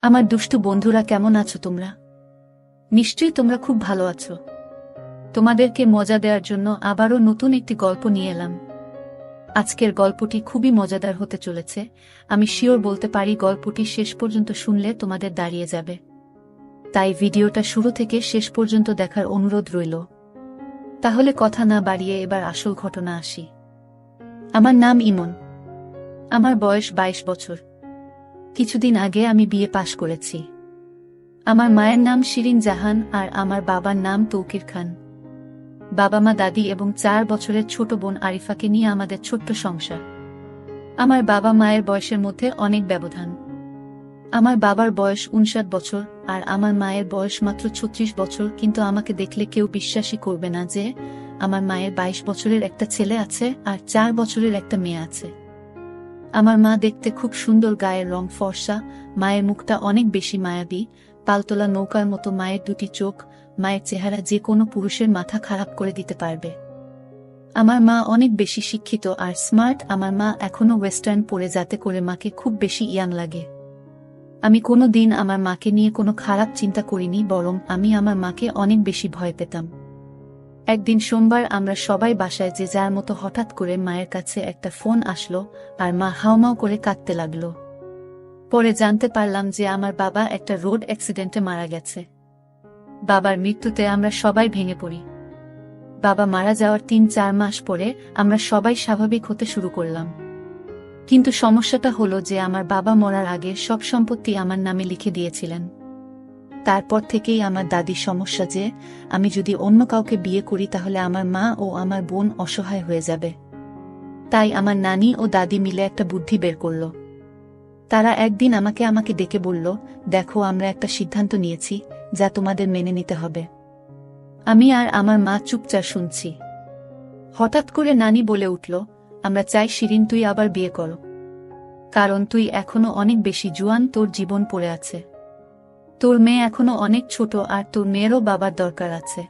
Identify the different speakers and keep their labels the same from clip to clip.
Speaker 1: আমার দুষ্টু বন্ধুরা, কেমন আছো তোমরা? নিশ্চয়ই তোমরা খুব ভালো আছো। তোমাদেরকে মজা দেওয়ার জন্য আবারও নতুন একটি গল্প নিয়ে এলাম। আজকের গল্পটি খুবই মজাদার হতে চলেছে। আমি শিওর বলতে পারি গল্পটি শেষ পর্যন্ত শুনলে তোমাদের দাঁড়িয়ে যাবে। তাই ভিডিওটা শুরু থেকে শেষ পর্যন্ত দেখার অনুরোধ রইল। তাহলে কথা না বাড়িয়ে এবার আসল ঘটনা আসি। আমার নাম ইমন। আমার বয়স 22 বছর। কিছুদিন আগে আমি বিয়ে পাশ করেছি। আমার মায়ের নাম শিরিন জাহান আর আমার বাবার নাম তৌকির খান। বাবা মা, দাদি এবং 4 বছরের ছোট বোন আরিফাকে নিয়ে আমাদের ছোট্ট সংসার। আমার বাবা মায়ের বয়সের মধ্যে অনেক ব্যবধান। আমার বাবার বয়স 59 বছর আর আমার মায়ের বয়স মাত্র 36 বছর, কিন্তু আমাকে দেখলে কেউ বিশ্বাসই করবে না যে আমার মায়ের 22 বছরের একটা ছেলে আছে আর 4 বছরের একটা মেয়ে আছে। আমার মা দেখতে খুব সুন্দর, গায়ের রং ফর্সা, মায়ের মুখটা অনেক বেশি মায়াবী, পালতোলা নৌকার মতো মায়ের দুটি চোখ। মায়ের চেহারা যে কোনো পুরুষের মাথা খারাপ করে দিতে পারবে। আমার মা অনেক বেশি শিক্ষিত আর স্মার্ট। আমার মা এখনো ওয়েস্টার্ন পরে, যাতে করে মাকে খুব বেশি ইয়াং লাগে। আমি কোনো দিন আমার মাকে নিয়ে কোনো খারাপ চিন্তা করিনি, বরং আমি আমার মাকে অনেক বেশি ভয় পেতাম। একদিন সোমবার আমরা সবাই বাসায় যে যার মতো, হঠাৎ করে মায়ের কাছে একটা ফোন আসলো আর মা হাউমাউ করে কাঁদতে লাগলো। পরে জানতে পারলাম যে আমার বাবা একটা রোড অ্যাক্সিডেন্টে মারা গেছে। বাবার মৃত্যুতে আমরা সবাই ভেঙে পড়ি। বাবা মারা যাওয়ার 3-4 মাস পরে আমরা সবাই স্বাভাবিক হতে শুরু করলাম। কিন্তু সমস্যাটা হলো যে আমার বাবা মরার আগে সব সম্পত্তি আমার নামে লিখে দিয়েছিলেন। তারপর থেকেই আমার দাদির সমস্যা যে আমি যদি অন্য কাউকে বিয়ে করি তাহলে আমার মা ও আমার বোন অসহায় হয়ে যাবে। তাই আমার নানি ও দাদি মিলে একটা বুদ্ধি বের করল। তারা একদিন আমাকে ডেকে বলল, দেখো, আমরা একটা সিদ্ধান্ত নিয়েছি যা তোমাদের মেনে নিতে হবে। আমি আর আমার মা চুপচাপ শুনছি। হঠাৎ করে নানি বলে উঠল, আমরা চাই শিরিন, তুই আবার বিয়ে কর। কারণ তুই এখনো অনেক বেশি জোয়ান, তোর জীবন পড়ে আছে। তোর মেয়ে এখনো অনেক ছোট আর তোর মেয়েরও বাবার দরকার আছে।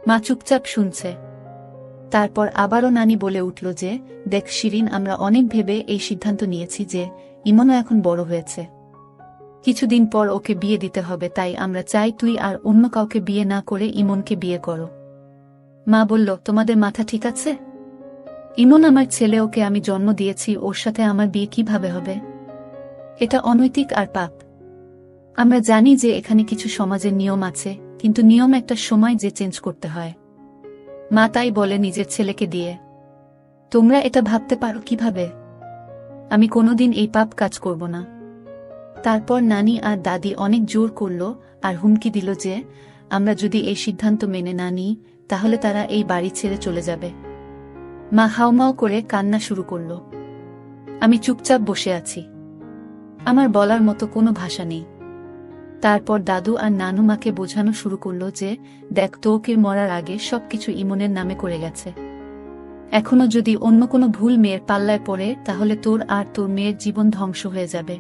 Speaker 1: মা চুপচাপ শুনছে। তারপর আবারও নানি বলে উঠল যে, দেখ শিরিন, আমরা অনেক ভেবে এই সিদ্ধান্ত নিয়েছি যে ইমনও এখন বড় হয়েছে। কিছুদিন পর ওকে বিয়ে দিতে হবে, তাই আমরা চাই তুই আর অন্য কাউকে বিয়ে না করে ইমনকে বিয়ে করো। মা বলল, তোমাদের মাথা ঠিক আছে? ইমন আমার ছেলে, ওকে আমি জন্ম দিয়েছি, ওর সাথে আমার বিয়ে কিভাবে হবে? এটা অনৈতিক আর পাপ। আমরা জানি যে এখানে কিছু সমাজের নিয়ম আছে, কিন্তু নিয়ম একটা সময় যে চেঞ্জ করতে হয়। মা তাই বলে নিজের ছেলেকে দিয়ে। তোমরা এটা ভাবতে পারো কিভাবে? আমি কোনোদিন এই পাপ কাজ করব না। তারপর নানি আর দাদি অনেক জোর করল আর হুমকি দিল যে আমরা যদি এই সিদ্ধান্ত মেনে না নিই তাহলে তারা এই বাড়ি ছেড়ে চলে যাবে। মা হাউমাউ করে কান্না শুরু করল। আমি চুপচাপ বসে আছি। আমার বলার মতো কোনো ভাষা নেই। তারপর দাদু আর নানু মাকে বোঝানো শুরু করল যে দেখ, তৌকির মরার আগে সবকিছু ইমনের নামে করে গেছে। এখনো যদি অন্য কোনো ভুল মেয়ের পাল্লায় পড়ে তাহলে তোর আর তোর মেয়ের জীবন ধ্বংস হয়ে যাবে।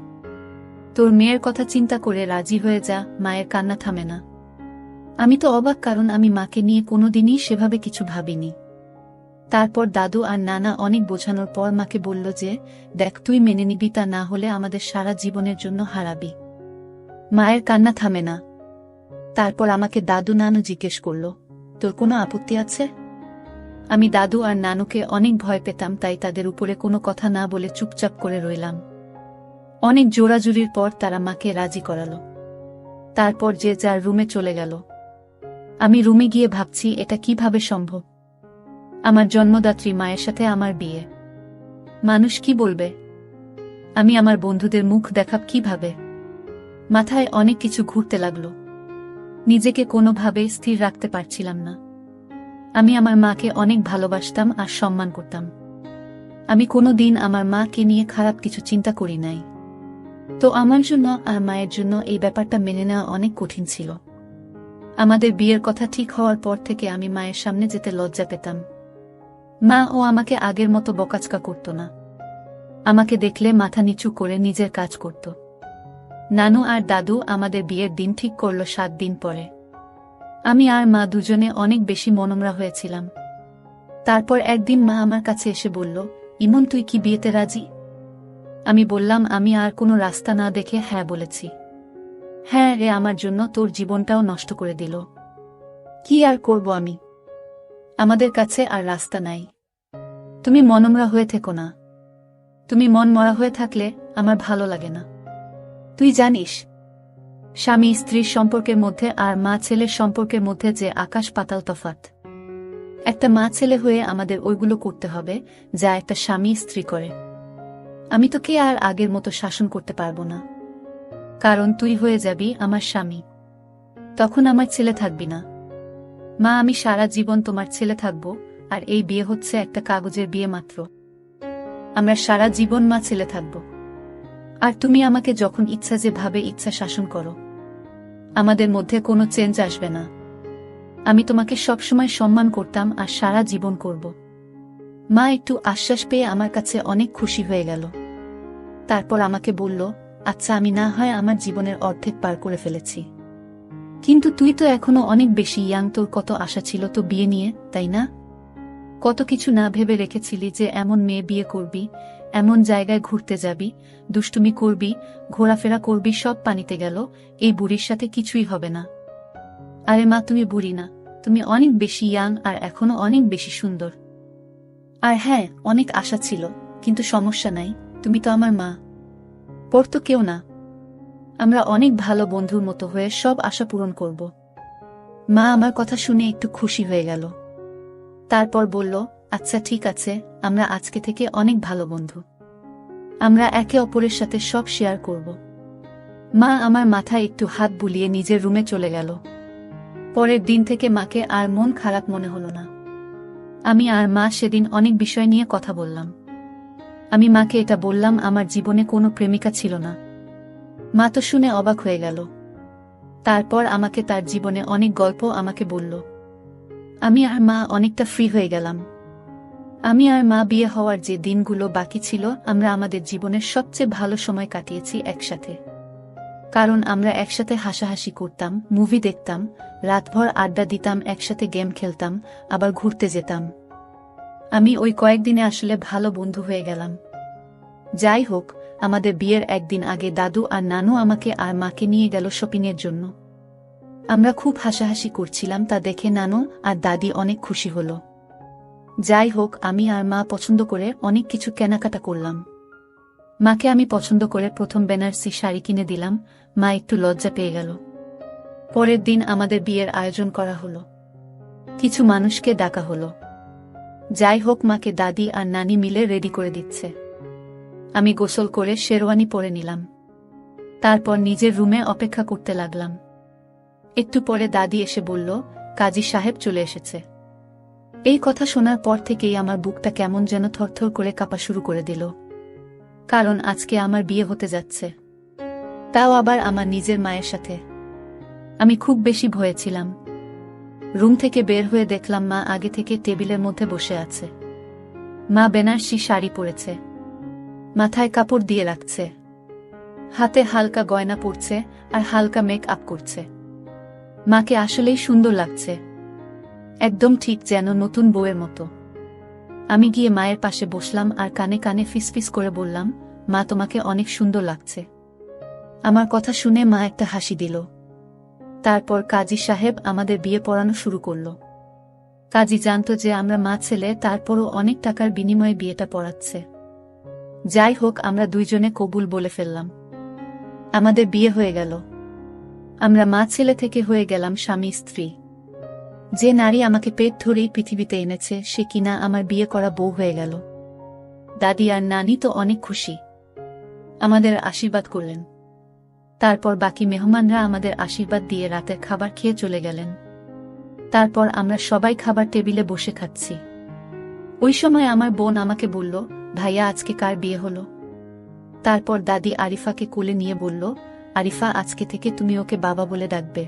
Speaker 1: তোর মেয়ের কথা চিন্তা করে রাজি হয়ে যা। মায়ের কান্না থামে না। আমি তো অবাক, কারণ আমি মাকে নিয়ে কোনোদিনই সেভাবে কিছু ভাবিনি। তারপর দাদু আর নানা অনেক বোঝানোর পর মাকে বলল যে দেখ, তুই মেনে নিবি, তা না হলে আমাদের সারা জীবনের জন্য হারাবি। মায়ের কান্না থামে না। তারপর আমাকে দাদু নানু জিজ্ঞেস করল, তোর কোনো আপত্তি আছে? আমি দাদু আর নানুকে অনেক ভয় পেতাম, তাই তাদের উপরে কোনো কথা না বলে চুপচাপ করে রইলাম। অনেক জোরাজুরির পর তারা মাকে রাজি করালো। তারপর যে যার রুমে চলে গেল। আমি রুমে গিয়ে ভাবছি, এটা কিভাবে সম্ভব? আমার জন্মদাত্রী মায়ের সাথে আমার বিয়ে। মানুষ কি বলবে? আমি আমার বন্ধুদের মুখ দেখাব কিভাবে? মাথায় অনেক কিছু ঘুরতে লাগলো। নিজেকে কোনোভাবে স্থির রাখতে পারছিলাম না। আমি আমার মাকে অনেক ভালোবাসতাম আর সম্মান করতাম। আমি কোনোদিন আমার মাকে নিয়ে খারাপ কিছু চিন্তা করি নাই। তো আমার জন্য আর মায়ের জন্য এই ব্যাপারটা মেনে নেওয়া অনেক কঠিন ছিল। আমাদের বিয়ের কথা ঠিক হওয়ার পর থেকে আমি মায়ের সামনে যেতে লজ্জা পেতাম। মা ও আমাকে আগের মতো বকাচকা করত না। আমাকে দেখলে মাথা নিচু করে নিজের কাজ করত। নানু আর দাদু আমাদের বিয়ের দিন ঠিক করল 7 দিন পরে। আমি আর মা দুজনে অনেক বেশি মনমরা হয়েছিলাম। তারপর একদিন মা আমার কাছে এসে বলল, ইমন, তুই কি বিয়েতে রাজি? আমি বললাম, আমি আর কোনো রাস্তা না দেখে হ্যাঁ বলেছি। হ্যাঁ রে, আমার জন্য তোর জীবনটাও নষ্ট করে দিল। কি আর করব আমি? আমাদের কাছে আর রাস্তা নাই। তুমি মনমরা হয়ে থেকো না। তুমি মন মরা হয়ে থাকলে আমার ভালো লাগে না। তুই জানিস, স্বামী স্ত্রীর সম্পর্কের মধ্যে আর মা ছেলের সম্পর্কের মধ্যে যে আকাশ পাতাল তফাৎ। একটা মা ছেলে হয়ে আমাদের ওইগুলো করতে হবে যা একটা স্বামী স্ত্রী করে। আমি তোকে আর আগের মতো শাসন করতে পারবো না, কারণ তুই হয়ে যাবি আমার স্বামী। তখন আমার ছেলে থাকবি না। মা, আমি সারা জীবন তোমার ছেলে থাকব, আর এই বিয়ে হচ্ছে একটা কাগজের বিয়ে মাত্র। আমরা সারা জীবন মা ছেলে থাকব, আর তুমি আমাকে যখন ইচ্ছা যেভাবে ইচ্ছা শাসন করো। আমাদের মধ্যে কোনো চেঞ্জ আসবে না। আমি তোমাকে সবসময় সম্মান করতাম আর সারা জীবন করব। মা একটু আশ্বাস পেয়ে আমার কাছে অনেক খুশি হয়ে গেল। তারপর আমাকে বলল, আচ্ছা, আমি না হয় আমার জীবনের অর্ধেক পার করে ফেলেছি, কিন্তু তুই তো এখনো অনেক বেশি ইয়াং। তোর কত আশা ছিল তো বিয়ে নিয়ে, তাই না? কত কিছু না ভেবে রেখেছিলি যে এমন মেয়ে বিয়ে করবি, এমন জায়গায় ঘুরতে যাবি, দুষ্টুমি করবি, ঘোরাফেরা করবি, সব পানিতে গেল। এই বুড়ির সাথে কিছুই হবে না। আরে মা, তুমি বুড়ি না, তুমি অনেক বেশি ইয়াং আর এখনো অনেক বেশি সুন্দর। আর হ্যাঁ, অনেক আশা ছিল, কিন্তু সমস্যা নাই, তুমি তো আমার মা, পর তো কেউ না। আমরা অনেক ভালো বন্ধুর মতো হয়ে সব আশা পূরণ করব। মা আমার কথা শুনে একটু খুশি হয়ে গেল। তারপর বলল, আচ্ছা ঠিক আছে, আমরা আজকে থেকে অনেক ভালো বন্ধু। আমরা একে অপরের সাথে সব শেয়ার করব। মা আমার মাথায় একটু হাত বুলিয়ে নিজের রুমে চলে গেল। পরের দিন থেকে মাকে আর মন খারাপ মনে হলো না। আমি আর মা সেদিন অনেক বিষয় নিয়ে কথা বললাম। আমি মাকে এটা বললাম, আমার জীবনে কোনো প্রেমিকা ছিল না। মা তো শুনে অবাক হয়ে গেল। তারপর আমাকে তার জীবনে অনেক গল্প আমাকে বলল। আমি আর মা অনেকটা ফ্রি হয়ে গেলাম। আমি আর মা বিয়ে হওয়ার যে দিনগুলো বাকি ছিল, আমরা আমাদের জীবনের সবচেয়ে ভালো সময় কাটিয়েছি একসাথে। কারণ আমরা একসাথে হাসাহাসি করতাম, মুভি দেখতাম, রাতভর আড্ডা দিতাম, একসাথে গেম খেলতাম, আবার ঘুরতে যেতাম। আমি ওই কয়েকদিনে আসলে ভালো বন্ধু হয়ে গেলাম। যাই হোক, আমাদের বিয়ের একদিন আগে দাদু আর নানু আমাকে আর মাকে নিয়ে গেল শপিংয়ের জন্য। আমরা খুব হাসাহাসি করছিলাম, তা দেখে নানু আর দাদি অনেক খুশি হল। যাই হোক, আমি আর মা পছন্দ করে অনেক কিছু কেনাকাটা করলাম। মাকে আমি পছন্দ করে প্রথম বেনারসি শাড়ি কিনে দিলাম। মা একটু লজ্জা পেয়ে গেল। পরের দিন আমাদের বিয়ের আয়োজন করা হলো। কিছু মানুষকে ডাকা হলো। যাই হোক, মাকে দাদি আর নানি মিলে রেডি করে দিচ্ছে। আমি গোসল করে শেরওয়ানি পরে নিলাম। তারপর নিজের রুমে অপেক্ষা করতে লাগলাম। একটু পরে দাদি এসে বলল, কাজী সাহেব চলে এসেছে। এই কথা শোনার পর থেকেই আমার বুকটা কেমন যেন থরথর করে কাঁপা শুরু করে দিল। কারণ আজকে আমার বিয়ে হতে যাচ্ছে, তাও আবার আমার নিজের মায়ের সাথে। আমি খুব বেশি ভয়ে ছিলাম। রুম থেকে বের হয়ে দেখলাম মা আগে থেকে টেবিলের মধ্যে বসে আছে। মা বেনারসি শাড়ি পরেছে, মাথায় কাপড় দিয়ে রাখছে, হাতে হালকা গয়না পরছে আর হালকা মেক আপ করছে। মাকে আসলেই সুন্দর লাগছে, একদম ঠিক যেন নতুন বউয়ের মতো। আমি গিয়ে মায়ের পাশে বসলাম আর কানে কানে ফিসফিস করে বললাম, মা, তোমাকে অনেক সুন্দর লাগছে। আমার কথা শুনে মা একটা হাসি দিল। তারপর কাজী সাহেব আমাদের বিয়ে পড়ানো শুরু করল। কাজী জানত যে আমরা মা ছেলে, তারপরও অনেক টাকার বিনিময়ে বিয়েটা পড়াচ্ছে। যাই হোক, আমরা দুইজনে কবুল বলে ফেললাম। আমাদের বিয়ে হয়ে গেল। আমরা মা ছেলে থেকে হয়ে গেলাম স্বামী স্ত্রী। যে নারী আমাকে পেট ধরেই পৃথিবীতে এনেছে, সে কিনা আমার বিয়ে করা বউ হয়ে গেল। দাদি আর নানি তো অনেক খুশি, আমাদের আশীর্বাদ করলেন। তারপর বাকি মেহমানরা আমাদের আশীর্বাদ দিয়ে রাতের খাবার খেয়ে চলে গেলেন। তারপর আমরা সবাই খাবার টেবিলে বসে খাচ্ছি। ওই সময় আমার বোন আমাকে বলল, ভাইয়া, আজকে কার বিয়ে হলো? তারপর দাদি আরিফাকে কোলে নিয়ে বলল, আরিফা, আজকে থেকে তুমি ওকে বাবা বলে ডাকবে।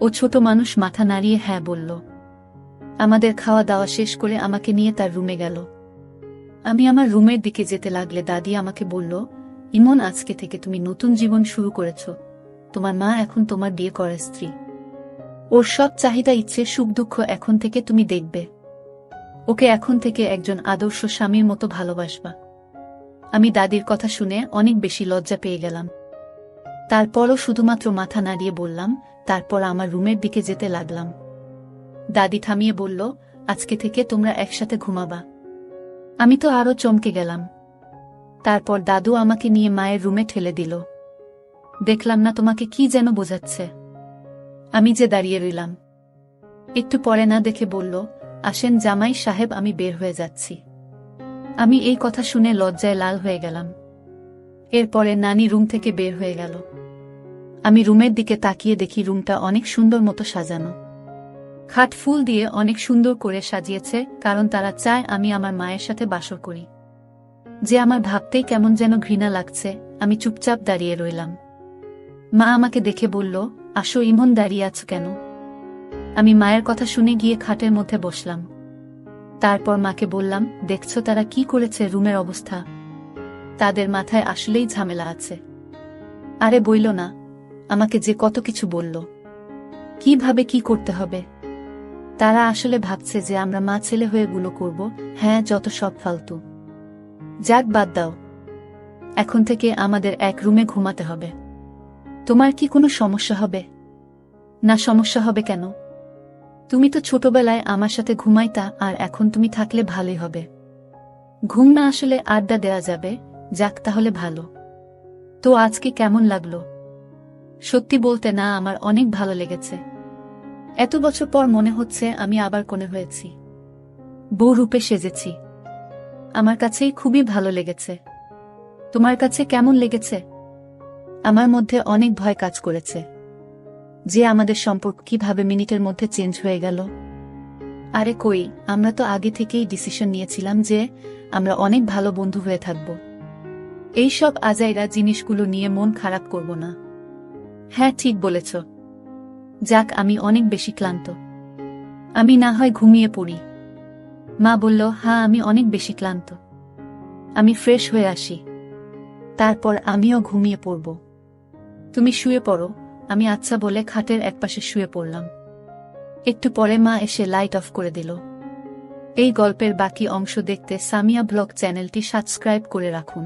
Speaker 1: ও ছোট মানুষ মাথা নাড়িয়ে হ্যাঁ বলল। আমাদের খাওয়া দাওয়া শেষ করে আমাকে নিয়ে তার রুমে গেল। আমি আমার রুমের দিকে যেতে লাগলে দাদি আমাকে বলল, ইমন, আজকে থেকে তুমি নতুন জীবন শুরু করেছ। তোমার মা এখন তোমার বিয়ে করা স্ত্রী। ওর সব চাহিদা, ইচ্ছে, সুখ দুঃখ এখন থেকে তুমি দেখবে। ওকে এখন থেকে একজন আদর্শ স্বামীর মতো ভালোবাসবা। আমি দাদির কথা শুনে অনেক বেশি লজ্জা পেয়ে গেলাম। তারপরও শুধুমাত্র মাথা নাড়িয়ে বললাম, তারপর আমার রুমের দিকে যেতে লাগলাম। দাদি থামিয়ে বলল, আজকে থেকে তোমরা একসাথে ঘুমাবা। আমি তো আরো চমকে গেলাম। তারপর দাদু আমাকে নিয়ে মায়ের রুমে ঠেলে দিল। দেখলাম না তোমাকে কি যেন বোঝাচ্ছে। আমি যে দাঁড়িয়ে রইলাম। একটু পরে না দেখে বলল, আসেন জামাই সাহেব, আমি বের হয়ে যাচ্ছি। আমি এই কথা শুনে লজ্জায় লাল হয়ে গেলাম। এরপরে নানি রুম থেকে বের হয়ে গেল। আমি রুমের দিকে তাকিয়ে দেখি রুমটা অনেক সুন্দর মতো সাজানো। খাট ফুল দিয়ে অনেক সুন্দর করে সাজিয়েছে, কারণ তারা চায় আমি আমার মায়ের সাথে বাসর করি। যে আমার ভাবতেই কেমন যেন ঘৃণা লাগছে। আমি চুপচাপ দাঁড়িয়ে রইলাম। মা আমাকে দেখে বলল, আসো ইমন, দাঁড়িয়ে আছো কেন? আমি মায়ের কথা শুনে গিয়ে খাটের মধ্যে বসলাম। তারপর মাকে বললাম, দেখছো তারা কি করেছে, রুমের অবস্থা? তাদের মাথায় আসলেই ঝামেলা আছে। আরে বইল না, আমাকে যে কত কিছু বলল, কিভাবে কি করতে হবে। তারা আসলে ভাবছে যে আমরা মা ছেলে হয়ে গুলো করব। হ্যাঁ, যত সব ফালতু। যাক, বাদ দাও। এখন থেকে আমাদের এক রুমে ঘুমাতে হবে। তোমার কি কোনো সমস্যা হবে? না, সমস্যা হবে কেন? তুমি তো ছোটবেলায় আমার সাথে ঘুমাইতা, আর এখন তুমি থাকলে ভালোই হবে। ঘুম না আসলে আড্ডা দেওয়া যাবে। যাক, তাহলে ভালো। তো আজকে কেমন লাগলো? সত্যি বলতে না, আমার অনেক ভালো লেগেছে। এত বছর পর মনে হচ্ছে আমি আবার কোণে হয়েছি, বউ রূপে সেজেছি। আমার কাছেই খুবই ভালো লেগেছে। তোমার কাছে কেমন লেগেছে? আমার মধ্যে অনেক ভয় কাজ করেছে যে আমাদের সম্পর্ক কিভাবে মিনিটের মধ্যে চেঞ্জ হয়ে গেল। আরে কই, আমরা তো আগে থেকেই ডিসিশন নিয়েছিলাম যে আমরা অনেক ভালো বন্ধু হয়ে থাকব। এইসব আজাইরা জিনিসগুলো নিয়ে মন খারাপ করব না। হ্যাঁ, ঠিক বলেছ। যাক, আমি অনেক বেশি ক্লান্ত। আমি না হয় ঘুমিয়ে পড়ি। মা বলল, হ্যাঁ, আমি অনেক বেশি ক্লান্ত। আমি ফ্রেশ হয়ে আসি, তারপর আমিও ঘুমিয়ে পড়ব। তুমি শুয়ে পড়ো। আমি আচ্ছা বলে খাটের একপাশে শুয়ে পড়লাম। একটু পরে মা এসে লাইট অফ করে দিল। এই গল্পের বাকি অংশ দেখতে সামিয়া ব্লগ চ্যানেলটি সাবস্ক্রাইব করে রাখুন।